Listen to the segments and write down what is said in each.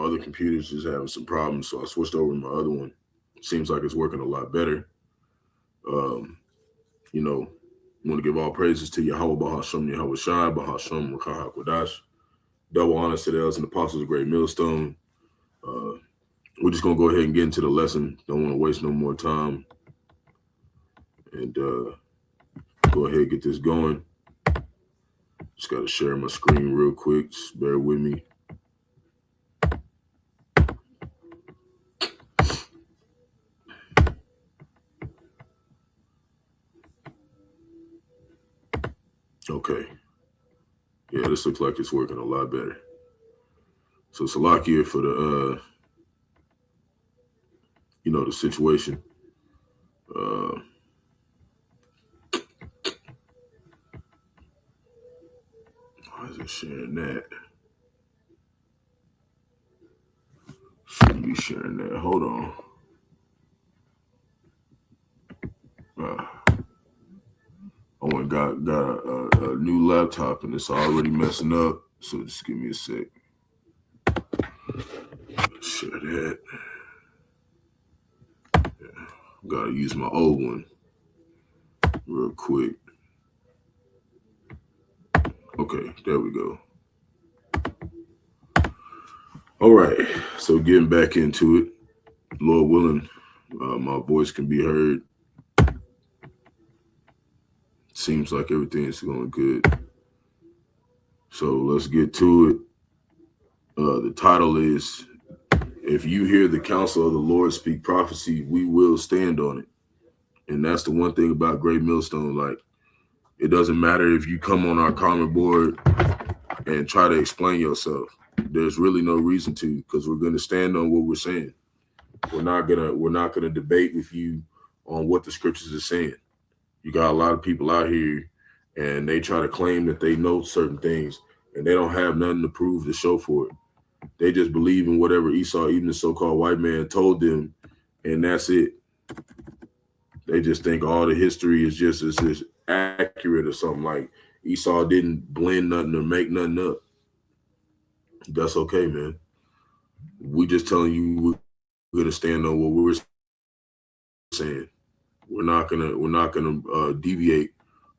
other computer's just having some problems, so I switched over to my other one. Seems like it's working a lot better. Um, you know, want to give all praises to Yahawah, Bahasham, Yahawashi, Bahasham, Rakah Hakwadash. Double honors to the elders and apostles of Great Millstone. Uh, we're just gonna go ahead and get into the lesson. Don't want to waste no more time, and go ahead and get this going. Just got to share my screen real quick. Just bear with me. Okay. Yeah, this looks like it's working a lot better. So Salakia for the the situation. Why is it sharing that? Shouldn't be sharing that. Hold on. I went got a new laptop and it's already messing up. So just give me a sec. Share that. Yeah. Gotta use my old one real quick. Okay, there we go. All right, so getting back into it, Lord willing, my voice can be heard. Seems like everything is going good. So let's get to it. The title is, If You Hear the Counsel of the Lord Speak Prophecy, We Will Stand on It. And that's the one thing about Great Millstone. Like, it doesn't matter if you come on our comment board and try to explain yourself. There's really no reason to, because we're going to stand on what we're saying. We're not gonna debate with you on what the scriptures are saying. You got a lot of people out here and they try to claim that they know certain things and they don't have nothing to prove to show for it. They just believe in whatever Esau, even the so-called white man, told them, and that's it. They just think all the history is just as accurate or something. Like Esau didn't blend nothing or make nothing up. That's okay, man. We just telling you we're gonna stand on what we're saying. We're not gonna deviate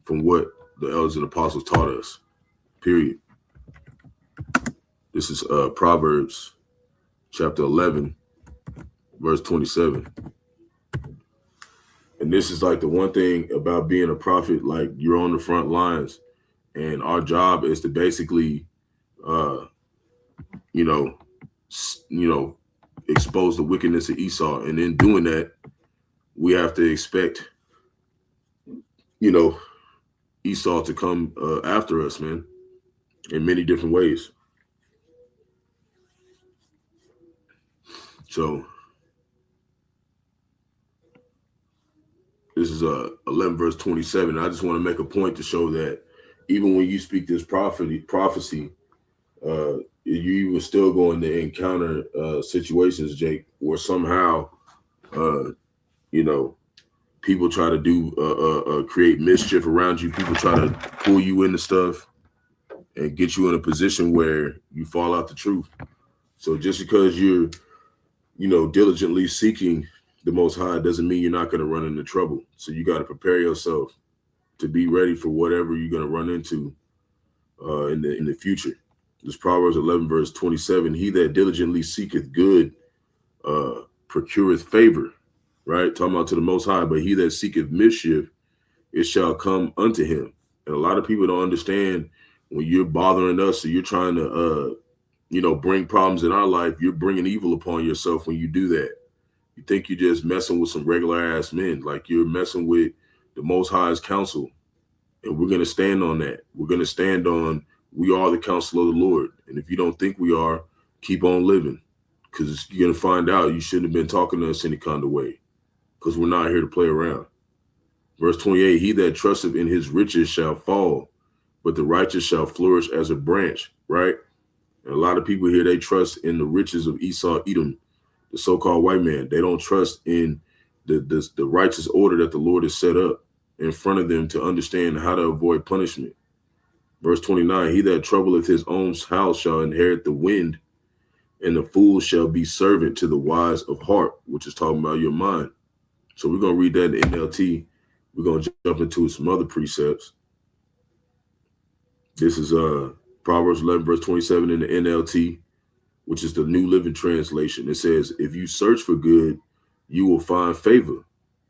from what the elders and apostles taught us. Period. This is Proverbs chapter 11, verse 27. And this is like the one thing about being a prophet, like you're on the front lines, and our job is to basically, expose the wickedness of Esau. And in doing that, we have to expect, Esau to come after us, man, in many different ways. So this is 11 verse 27. I just want to make a point to show that even when you speak this prophecy, you even still going to encounter situations, Jake, where somehow, people try to do create mischief around you. People try to pull you into stuff and get you in a position where you fall out the truth. So just because you're, diligently seeking the Most High doesn't mean you're not going to run into trouble. So you got to prepare yourself to be ready for whatever you're going to run into in the future. This Proverbs 11 verse 27, he that diligently seeketh good procureth favor, right? Talking about to the Most High, but he that seeketh mischief, it shall come unto him. And a lot of people don't understand when you're bothering us or you're trying to, bring problems in our life, you're bringing evil upon yourself when you do that. You think you're just messing with some regular ass men, like you're messing with the Most High's counsel. And we're going to stand on that. We're going to stand on, we are the counsel of the Lord. And if you don't think we are, keep on living, because you're going to find out you shouldn't have been talking to us any kind of way, because we're not here to play around. Verse 28, he that trusteth in his riches shall fall, but the righteous shall flourish as a branch, right? And a lot of people here, they trust in the riches of Esau, Edom, the so-called white man. They don't trust in the righteous order that the Lord has set up in front of them to understand how to avoid punishment. Verse 29, he that troubleth his own house shall inherit the wind, and the fool shall be servant to the wise of heart, which is talking about your mind. So we're gonna read that in NLT. We're gonna jump into some other precepts. This is Proverbs 11 verse 27 in the NLT, which is the New Living Translation. It says, "If you search for good, you will find favor.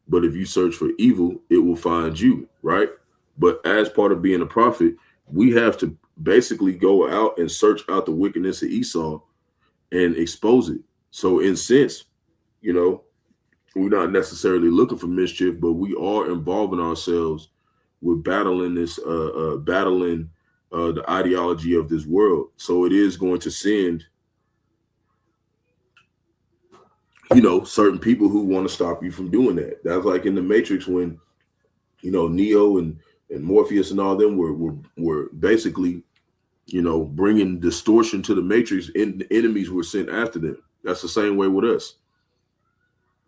But if you search for evil, it will find you," right? But as part of being a prophet, we have to basically go out and search out the wickedness of Esau and expose it. So in sense, you know, we're not necessarily looking for mischief, but we are involving ourselves with battling the ideology of this world. So it is going to send, certain people who want to stop you from doing that. That's like in the Matrix when, Neo and Morpheus and all them were basically, bringing distortion to the Matrix, and the enemies were sent after them. That's the same way with us,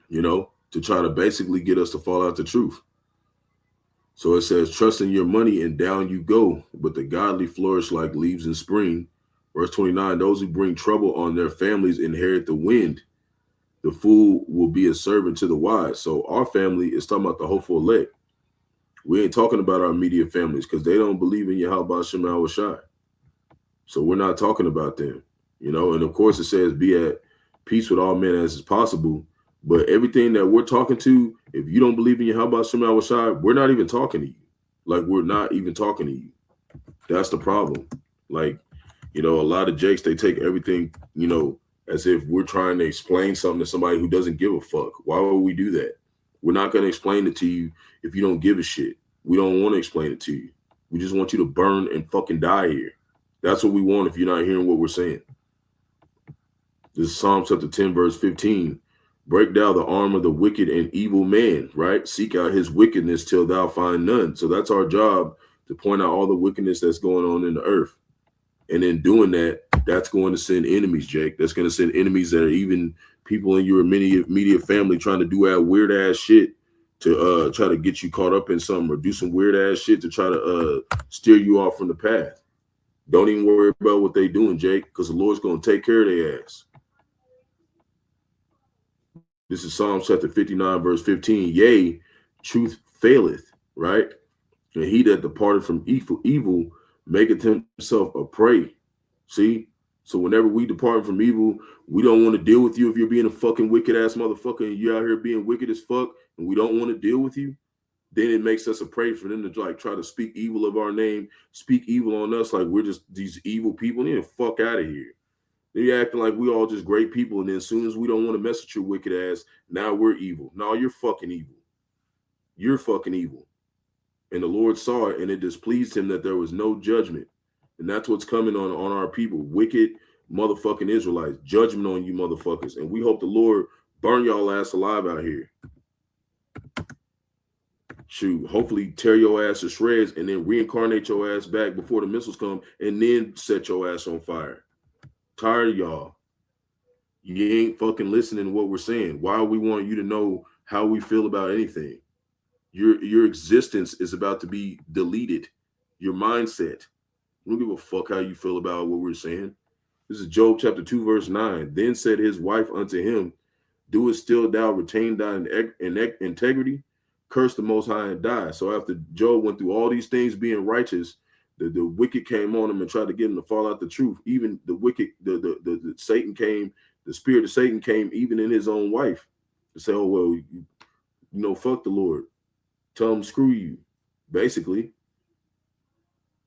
to try to basically get us to fall out the truth. So it says, "Trust in your money and down you go, but the godly flourish like leaves in spring." Verse 29, "Those who bring trouble on their families inherit the wind. The fool will be a servant to the wise." So our family is talking about the hopeful elect. We ain't talking about our immediate families because they don't believe in Bahasham, Yahawashi. So we're not talking about them, And of course it says, "Be at peace with all men as is possible." But everything that we're talking to, if you don't believe in Bahasham, Yahawashi, we're not even talking to you. Like, we're not even talking to you. That's the problem. Like, a lot of jakes, they take everything, as if we're trying to explain something to somebody who doesn't give a fuck. Why would we do that? We're not going to explain it to you if you don't give a shit. We don't want to explain it to you. We just want you to burn and fucking die here. That's what we want if you're not hearing what we're saying. This is Psalm chapter 10, verse 15. "Break down the arm of the wicked and evil man," right? "Seek out his wickedness till thou find none." So that's our job, to point out all the wickedness that's going on in the earth. And in doing that, that's going to send enemies, Jake. That's going to send enemies that are even people in your immediate family trying to do that weird ass shit to try to get you caught up in something, or do some weird ass shit to try to steer you off from the path. Don't even worry about what they doing, Jake, because the Lord's going to take care of their ass. This is Psalm chapter 59, verse 15. "Yea, truth faileth," right? "And he that departed from evil maketh himself a prey." See? So whenever we depart from evil, we don't want to deal with you if you're being a fucking wicked ass motherfucker and you're out here being wicked as fuck, and we don't want to deal with you. Then it makes us a prey for them to like try to speak evil of our name, speak evil on us like we're just these evil people. They need to fuck out of here. They're acting like we all just great people, and then as soon as we don't want to mess with your wicked ass, now we're evil. No, you're fucking evil. You're fucking evil. And the Lord saw it, and it displeased him that there was no judgment. And that's what's coming on our people. Wicked motherfucking Israelites. Judgment on you motherfuckers. And we hope the Lord burn y'all ass alive out here. Shoot, hopefully tear your ass to shreds and then reincarnate your ass back before the missiles come and then set your ass on fire. Tired of y'all. You ain't fucking listening to what we're saying. Why we want you to know how we feel about anything? Your existence is about to be deleted. Your mindset. We don't give a fuck how you feel about what we're saying. This is Job chapter 2, verse 9. "Then said his wife unto him, Do it still thou retain thine integrity? Curse the Most High and die." So after Job went through all these things being righteous, the wicked came on him and tried to get him to fall out the truth. Even the wicked, the Satan came, the spirit of Satan came even in his own wife to say, "Oh, well, fuck the Lord. Tell him screw you," basically.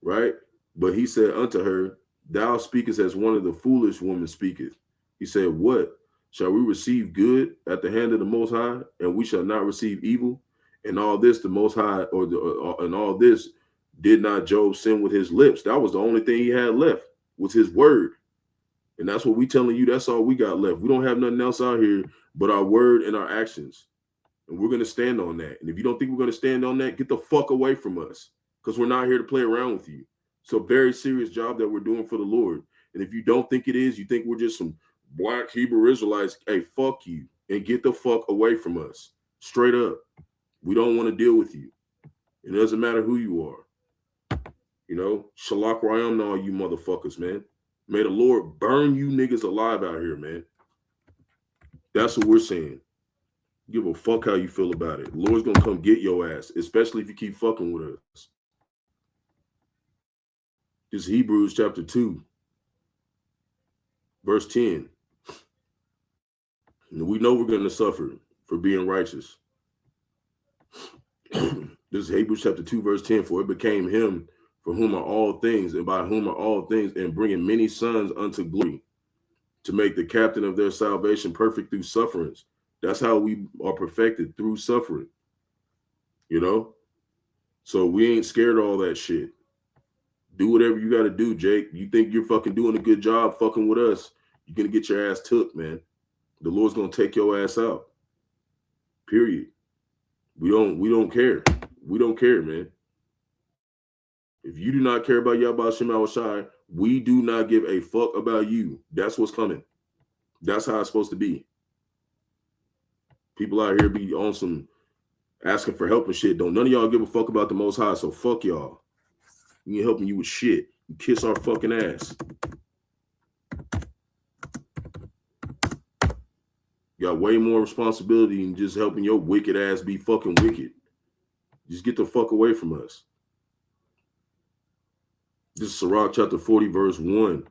Right? But he said unto her, "Thou speakest as one of the foolish women speaketh." He said, "What? Shall we receive good at the hand of the Most High, and we shall not receive evil? And all this the Most High, and all this did not Job sin with his lips." That was the only thing he had left, was his word. And that's what we telling you. That's all we got left. We don't have nothing else out here but our word and our actions. And we're going to stand on that. And if you don't think we're going to stand on that, get the fuck away from us, because we're not here to play around with you. It's a very serious job that we're doing for the Lord. And if you don't think it is, you think we're just some black Hebrew Israelites, hey, fuck you and get the fuck away from us. Straight up. We don't want to deal with you. It doesn't matter who you are. Shalak Rayam to all you motherfuckers, man. May the Lord burn you niggas alive out here, man. That's what we're saying. Give a fuck how you feel about it. The Lord's gonna come get your ass, especially if you keep fucking with us. This is Hebrews chapter 2, verse 10. And we know we're gonna suffer for being righteous. This is Hebrews chapter 2, verse 10. For it became him for whom are all things, and by whom are all things, and bringing many sons unto glory, to make the captain of their salvation perfect through sufferings. That's how we are perfected, through suffering. You know? So we ain't scared of all that shit. Do whatever you got to do, Jake. You think you're fucking doing a good job fucking with us, you're going to get your ass took, man. The Lord's going to take your ass out. Period. We don't care. We don't care, man. If you do not care about Yahawashi, we do not give a fuck about you. That's what's coming. That's how it's supposed to be. People out here be on some asking for help and shit. Don't none of y'all give a fuck about the Most High, so fuck y'all. We ain't helping you with shit. You kiss our fucking ass. You got way more responsibility than just helping your wicked ass be fucking wicked. Just get the fuck away from us. This is Sirach chapter 40, verse 1.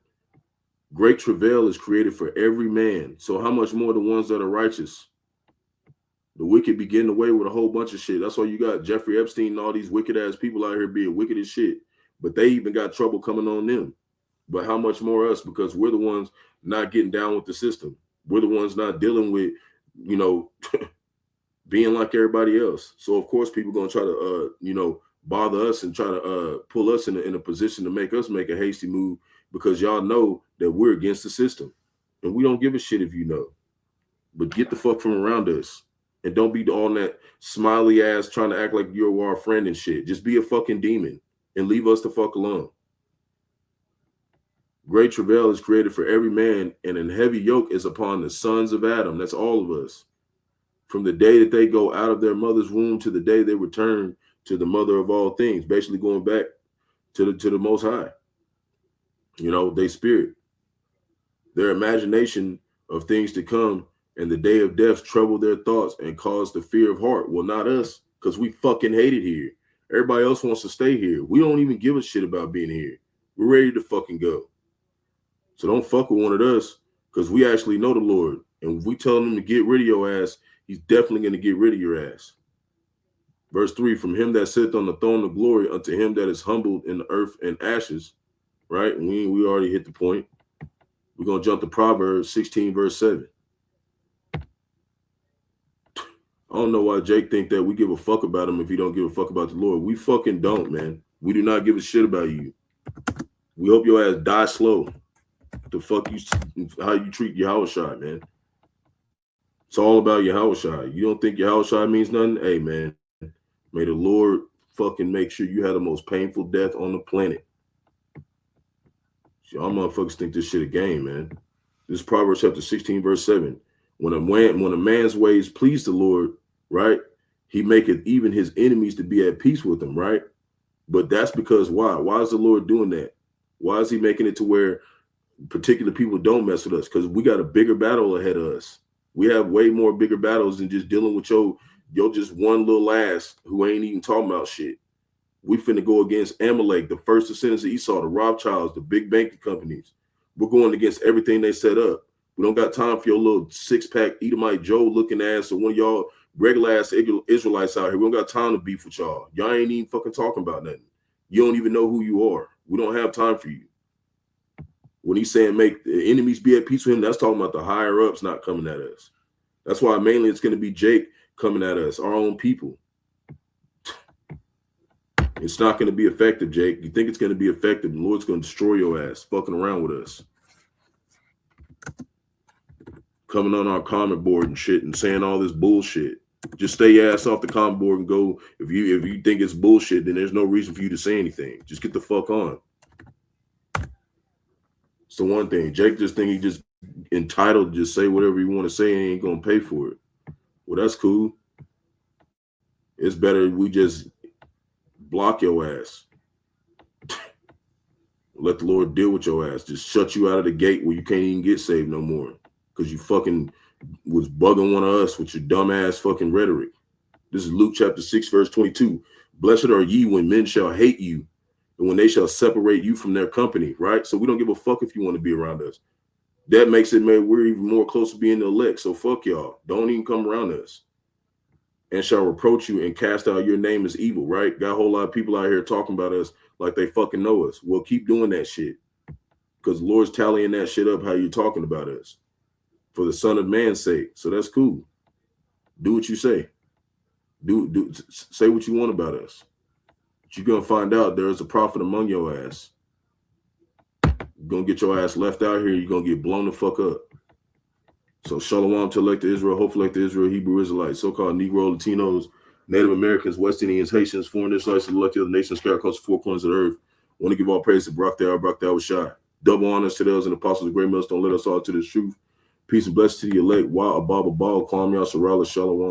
Great travail is created for every man. So how much more the ones that are righteous? The wicked be getting away with a whole bunch of shit. That's why you got Jeffrey Epstein and all these wicked ass people out here being wicked as shit. But they even got trouble coming on them. But how much more us? Because we're the ones not getting down with the system. We're the ones not dealing with, you know, being like everybody else. So of course people gonna try to bother us and try to pull us in a position to make us make a hasty move, because y'all know that we're against the system. And we don't give a shit if you know. But get the fuck from around us. And don't be on that smiley ass trying to act like you're our friend and shit. Just be a fucking demon and leave us the fuck alone. Great travail is created for every man, and a heavy yoke is upon the sons of Adam. That's all of us. From the day that they go out of their mother's womb to the day they return to the mother of all things, basically going back to the Most High. You know, they spirit, their imagination of things to come, and the day of death trouble their thoughts and cause the fear of heart. Well, not us, because we fucking hate it here. Everybody else wants to stay here. We don't even give a shit about being here. We're ready to fucking go. So don't fuck with one of us, because we actually know the Lord. And if we tell him to get rid of your ass, he's definitely going to get rid of your ass. Verse 3, from him that sitteth on the throne of glory unto him that is humbled in the earth and ashes. Right? We already hit the point. We're going to jump to Proverbs 16, verse 7. I don't know why Jake think that we give a fuck about him if he don't give a fuck about the Lord. We fucking don't, man. We do not give a shit about you. We hope your ass die slow. The fuck you, how you treat Yahawashi, man. It's all about Yahawashi. You don't think Yahawashi means nothing? Hey, man, may the Lord fucking make sure you have the most painful death on the planet. Y'all motherfuckers think this shit a game, man. This is Proverbs chapter 16, verse 7. When a man's ways please the Lord, right, he maketh even his enemies to be at peace with him, right? But that's because why? Why is the Lord doing that? Why is he making it to where particular people don't mess with us? Because we got a bigger battle ahead of us. We have way more bigger battles than just dealing with your just one little ass who ain't even talking about shit. We finna go against Amalek, the first descendants of Esau, the Rothschilds, the big banking companies. We're going against everything they set up. We don't got time for your little six-pack Edomite Joe looking ass or one of y'all regular ass Israelites out here. We don't got time to beef with y'all. Y'all ain't even fucking talking about nothing. You don't even know who you are. We don't have time for you. When he's saying make the enemies be at peace with him, that's talking about the higher ups not coming at us. That's why mainly it's going to be Jake coming at us, our own people. It's not going to be effective, Jake. You think it's going to be effective? The Lord's going to destroy your ass fucking around with us. Coming on our comment board and shit and saying all this bullshit. Just stay your ass off the comment board and go. If you think it's bullshit, then there's no reason for you to say anything. Just get the fuck on. It's the one thing. Jake just think he just entitled to just say whatever you want to say and he ain't going to pay for it. Well, that's cool. It's better we just block your ass. Let the Lord deal with your ass. Just shut you out of the gate where you can't even get saved no more. Because you fucking was bugging one of us with your dumb ass fucking rhetoric. This is Luke chapter 6, verse 22. Blessed are ye when men shall hate you, and when they shall separate you from their company, right? So we don't give a fuck if you want to be around us. That makes it, man, we're even more close to being the elect. So fuck y'all. Don't even come around us. And shall reproach you and cast out your name as evil, right? Got a whole lot of people out here talking about us like they fucking know us. Well, keep doing that shit. Because the Lord's tallying that shit up how you're talking about us. For the Son of Man's sake. So that's cool. Do what you say. Say what you want about us. But you're going to find out there is a prophet among your ass. You're going to get your ass left out here. You're going to get blown the fuck up. So shalom to elect Israel, hopefully elect Israel, Hebrew Israelites, so-called Negro, Latinos, Native Americans, West Indians, Haitians, foreign Israelites, and elected other nations scattered across the four corners of the earth. I want to give all praise to Barak was shy. Double honors to those and apostles of great millstone. Let us all to the truth. Peace and blessings to the elect. Wa Ababa Bal, Kwam Yasharala, Shalom.